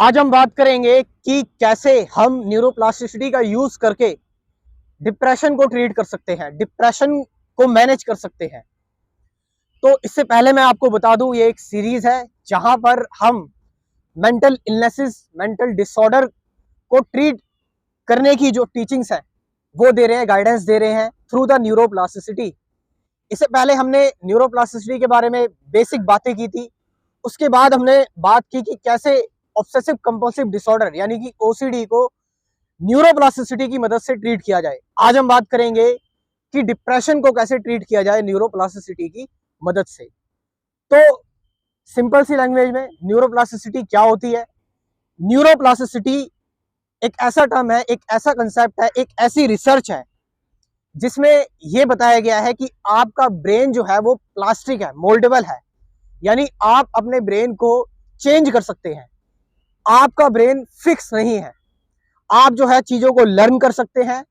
आज हम बात करेंगे कि कैसे हम न्यूरोप्लास्टिसिटी का यूज करके डिप्रेशन को ट्रीट कर सकते हैं, डिप्रेशन को मैनेज कर सकते हैं। तो इससे पहले मैं आपको बता दूं, ये एक सीरीज है जहां पर हम मेंटल इलनेसेस, मेंटल डिसऑर्डर को ट्रीट करने की जो टीचिंग्स है वो दे रहे हैं, गाइडेंस दे रहे हैं थ्रू द न्यूरोप्लास्टिसिटी। इससे पहले हमने न्यूरोप्लास्टिसिटी के बारे में बेसिक बातें की थी। उसके बाद हमने बात की कि कैसे ऑब्सेसिव कंपल्सिव डिसऑर्डर यानी कि ओसीडी को न्यूरोप्लास्टिसिटी की मदद से ट्रीट किया जाए। आज हम बात करेंगे कि डिप्रेशन को कैसे ट्रीट किया जाए न्यूरोप्लास्टिसिटी की मदद से। तो सिंपल सी लैंग्वेज में न्यूरोप्लास्टिसिटी क्या होती है? न्यूरोप्लास्टिसिटी एक ऐसा टर्म है, एक ऐसा कंसेप्ट है, एक ऐसी रिसर्च है जिसमें यह बताया गया है कि आपका ब्रेन जो है वो प्लास्टिक है, मोल्डेबल है, यानी आप अपने ब्रेन को चेंज कर सकते हैं। आपका ब्रेन फिक्स नहीं है। आप जो है चीजों को लर्न कर सकते हैं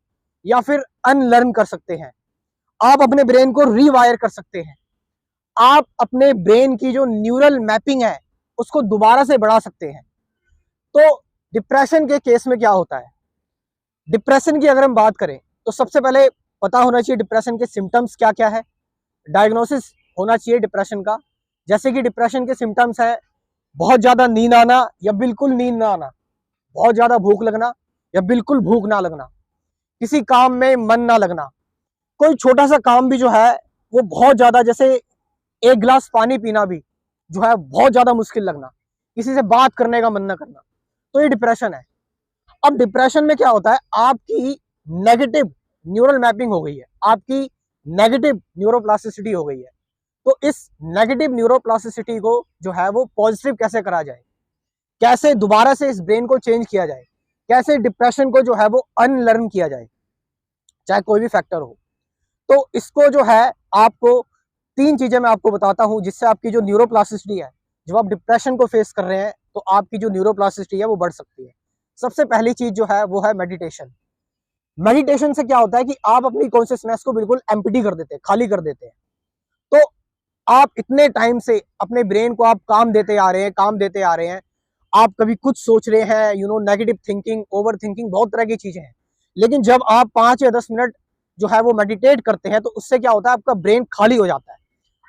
या फिर अनलर्न कर सकते हैं। आप अपने ब्रेन को रीवायर कर सकते हैं। आप अपने ब्रेन की जो न्यूरल मैपिंग है उसको दोबारा से बढ़ा सकते हैं। तो डिप्रेशन के केस में क्या होता है? डिप्रेशन की अगर हम बात करें तो सबसे पहले पता होना चाहिए डिप्रेशन के सिम्टम्स क्या क्या है, डायग्नोसिस होना चाहिए डिप्रेशन का। जैसे कि डिप्रेशन के सिम्टम्स है बहुत ज्यादा नींद आना या बिल्कुल नींद ना आना, बहुत ज्यादा भूख लगना या बिल्कुल भूख ना लगना, किसी काम में मन ना लगना, कोई छोटा सा काम भी जो है वो बहुत ज्यादा, जैसे एक गिलास पानी पीना भी जो है बहुत ज्यादा मुश्किल लगना, किसी से बात करने का मन ना करना, तो ये डिप्रेशन है। अब डिप्रेशन में क्या होता है, आपकी नेगेटिव न्यूरल मैपिंग हो गई है, आपकी नेगेटिव न्यूरोप्लास्टिसिटी हो गई है। तो इस नेगेटिव न्यूरोप्लास्टिसिटी को जो है वो पॉजिटिव कैसे करा जाए, कैसे दोबारा से इस ब्रेन को चेंज किया जाए, कैसे डिप्रेशन को जो है वो अनलर्न किया जाए, चाहे कोई भी फैक्टर हो। तो इसको जो है आपको तीन चीजें मैं आपको बताता हूं जिससे आपकी जो न्यूरोप्लास्टिसिटी है, जब आप डिप्रेशन को फेस कर रहे हैं तो आपकी जो न्यूरोप्लास्टिसिटी है वो बढ़ सकती है। सबसे पहली चीज जो है वो है मेडिटेशन। मेडिटेशन से क्या होता है कि आप अपनी कॉन्शियसनेस को बिल्कुल एम्प्टी कर देते हैं, खाली कर देते हैं। तो आप इतने टाइम से अपने ब्रेन को आप काम देते आ रहे हैं, काम देते आ रहे हैं, आप कभी कुछ सोच रहे हैं, नेगेटिव थिंकिंग, ओवर थिंकिंग, बहुत तरह की चीजें हैं। लेकिन जब आप 5 या 10 मिनट जो है वो मेडिटेट करते हैं तो उससे क्या होता है, आपका ब्रेन खाली हो जाता है।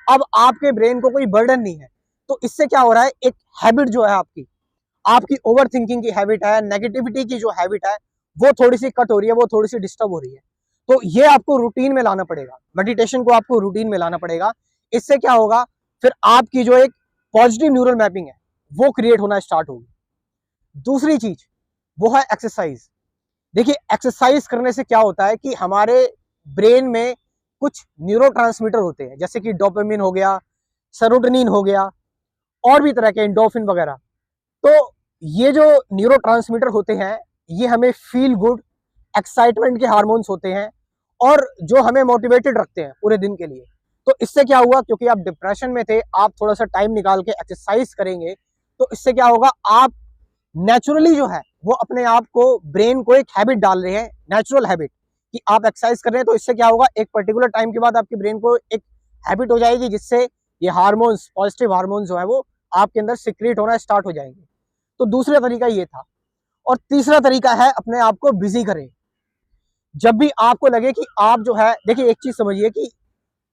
अब आपके ब्रेन को कोई बर्डन नहीं है। तो इससे क्या हो रहा है, एक हैबिट जो है आपकी, आपकी ओवर थिंकिंग की हैबिट है, नेगेटिविटी की जो हैबिट है वो थोड़ी सी कट हो रही है, वो थोड़ी सी डिस्टर्ब हो रही है। तो ये आपको रूटीन में लाना पड़ेगा, मेडिटेशन को आपको रूटीन में लाना पड़ेगा। इससे क्या होगा, फिर आपकी जो एक पॉजिटिव न्यूरल मैपिंग है वो क्रिएट होना स्टार्ट होगी। दूसरी चीज वो है एक्सरसाइज। देखिए, एक्सरसाइज करने से क्या होता है कि हमारे ब्रेन में कुछ न्यूरोट्रांसमीटर होते हैं, जैसे कि डोपामिन हो गया, सेरोटोनिन हो गया, और भी तरह के एंडोर्फिन वगैरह। तो ये जो न्यूरोट्रांसमीटर होते हैं ये हमें फील गुड, एक्साइटमेंट के हार्मोन्स होते हैं और जो हमें मोटिवेटेड रखते हैं पूरे दिन के लिए। तो इससे क्या हुआ, क्योंकि आप डिप्रेशन में थे, आप थोड़ा सा टाइम निकाल के एक्सरसाइज करेंगे तो इससे क्या होगा, आप नेचुरली जो है वो अपने आप को, ब्रेन को एक हैबिट डाल रहे हैं, नेचुरल हैबिट, कि आप एक्सरसाइज कर रहे हैं। तो इससे क्या होगा, एक पर्टिकुलर टाइम के बाद आपके ब्रेन को एक हैबिट हो जाएगी जिससे ये हार्मोन्स, पॉजिटिव हार्मोन्स जो है वो आपके अंदर सिक्रिएट होना स्टार्ट हो जाएंगे। तो दूसरा तरीका ये था। और तीसरा तरीका है, अपने आप को बिजी करें। जब भी आपको लगे कि आप जो है, देखिए एक चीज समझिए कि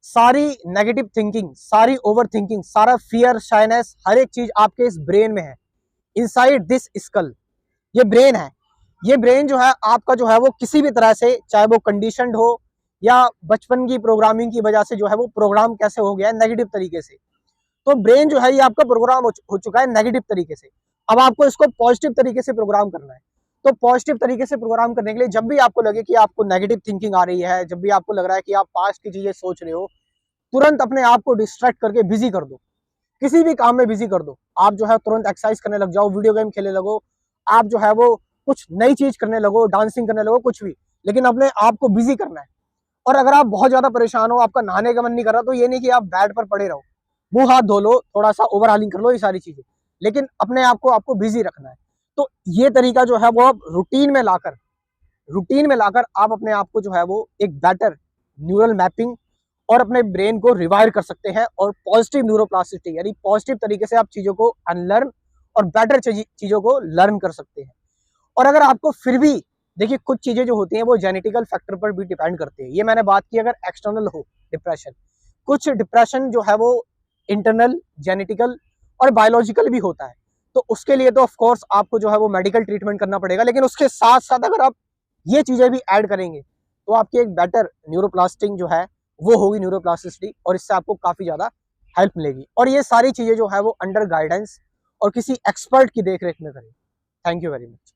सारी नेगेटिव थिंकिंग, सारी ओवर थिंकिंग, सारा फियर, शाइनेस, हर एक चीज आपके इस ब्रेन में है, इनसाइड दिस स्कल। ये ब्रेन है, ये ब्रेन जो है आपका जो है वो किसी भी तरह से, चाहे वो कंडीशनड हो या बचपन की प्रोग्रामिंग की वजह से जो है वो प्रोग्राम कैसे हो गया है नेगेटिव तरीके से। तो ब्रेन जो है ये आपका प्रोग्राम हो चुका है नेगेटिव तरीके से। अब आपको इसको पॉजिटिव तरीके से प्रोग्राम करना है। तो पॉजिटिव तरीके से प्रोग्राम करने के लिए जब भी आपको लगे कि आपको नेगेटिव थिंकिंग आ रही है, जब भी आपको लग रहा है कि आप पास्ट की चीजें सोच रहे हो, तुरंत अपने आप को डिस्ट्रैक्ट करके बिजी कर दो, किसी भी काम में बिजी कर दो। आप जो है तुरंत एक्सरसाइज करने लग जाओ, वीडियो गेम खेलने लगो, आप जो है वो कुछ नई चीज करने लगो, डांसिंग करने लगो, कुछ भी, लेकिन अपने आप को बिजी करना है। और अगर आप बहुत ज्यादा परेशान हो, आपका नहाने का मन नहीं कर रहा, तो ये नहीं कि आप बेड पर पड़े रहो, मुंह हाथ धो लो, थोड़ा सा ओवर हालिंग कर लो, ये सारी चीजें, लेकिन अपने आप को आपको बिजी रखना है। तो ये तरीका जो है वो आप रूटीन में लाकर आप अपने आप को जो है वो एक बेटर न्यूरल मैपिंग और अपने ब्रेन को रिवायर कर सकते हैं। और पॉजिटिव न्यूरोप्लास्टिसिटी यानी पॉजिटिव तरीके से आप चीजों को अनलर्न और बेटर चीजों को लर्न कर सकते हैं। और अगर आपको फिर भी, देखिए कुछ चीजें जो होती हैं वो जेनेटिकल फैक्टर पर भी डिपेंड करती है। ये मैंने बात की अगर एक्सटर्नल हो डिप्रेशन, कुछ डिप्रेशन जो है वो इंटरनल, जेनेटिकल और बायोलॉजिकल भी होता है। तो उसके लिए तो ऑफ कोर्स आपको जो है वो मेडिकल ट्रीटमेंट करना पड़ेगा, लेकिन उसके साथ साथ अगर आप ये चीजें भी ऐड करेंगे तो आपकी एक बेटर न्यूरोप्लास्टिक जो है वो होगी, न्यूरोप्लास्टिसिटी, और इससे आपको काफी ज्यादा हेल्प मिलेगी। और ये सारी चीजें जो है वो अंडर गाइडेंस और किसी एक्सपर्ट की देखरेख में करें। Thank you very much.